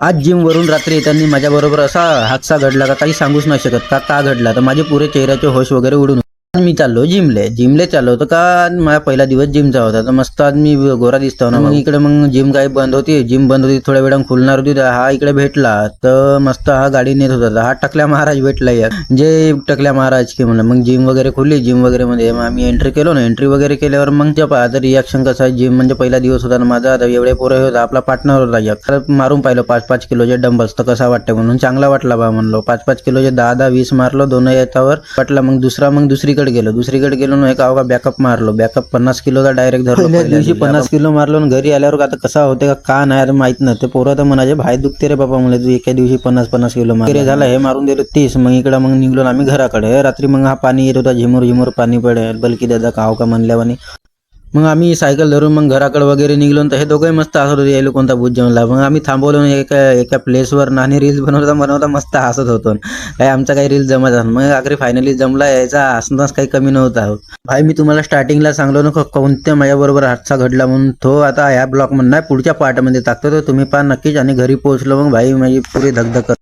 आज जिम वरून रात्री येताना माझ्याबरोबर असा हादसा घडला का काही सांगूच नाही शकत का घडला. तर माझे पुरे चेहऱ्याचे होश वगैरे उडून मी चाललो जिमले चाललो होतो का माझा पहिला दिवस जिमचा होता. तर मस्त आज मी गोरा दिसतो ना. मग इकडे मग जिम काही बंद होती थोड्या वेळानं खुलणार होती. तर हा इकडे भेटला तर मस्त हा गाडी नेत होता. तर हा टकल्या महाराज भेटला यार, जे टकल्या महाराज की म्हणलं. मग जिम वगैरे खुलली. जिम वगैरे मध्ये मग आम्ही एंट्री केलो ना. एंट्री वगैरे केल्यावर मग ते आता रिॲक्शन कसं आहे. जिम म्हणजे पहिला दिवस होता ना माझा. आता एवढे पोरं होता आपला पार्टनर होता एक. खरं मारून पाहिलं 5-5 किलोचे डंबल्स. तर कसा वाटतं म्हणून चांगला वाटला बा म्हणलो. 5-5 किलोचे 10-10 20 मारलो दोन याच्यावर वाटला. मग दुसरीकडे गेलो ना. एक अवघा बॅकअप मारलो. बॅकअप 50 किलोचा डायरेक्ट धरलो. पहिल्या दिवशी 50 किलो मारलो आणि घरी आल्यावर आता कसा होते का नाही माहित नाही. ते पोरं तर म्हणाचे भाई दुखते रे बाबा म्हणले तू एका दिवशी 50-50 किलो मार झाला. हे मारून दिलं 30. मग इकडं मग निघलो आम्ही घराकडे. रात्री मग हा पाणी येत होता झिमुर पाणी पडेल बलकी दादा का का म्हणल्यावानी. मग आम्ही सायकल धरून मग घराकडे वगैरे निघलो. तर हे दोघंही मस्त हसत होते. यायला कोणता भूत जमला. मग आम्ही थांबवलो एका प्लेसवर नाणी रील्स बनवता मस्त हसत होतो. काय आमचा काही रील्स जमायचा. मग आखरी फायनली जमला. यायचा हसणंच काही कमी नव्हता. भाई मी तुम्हाला स्टार्टिंगला सांगलो ना कोणत्या माझ्याबरोबर हादसा घडला म्हणून. तो आता ह्या ब्लॉग मध्ये नाही पुढच्या पार्टमध्ये टाकतो. तर तुम्ही पहा नक्कीच. आणि घरी पोहोचलो मग भाई माझी पुरी धगधग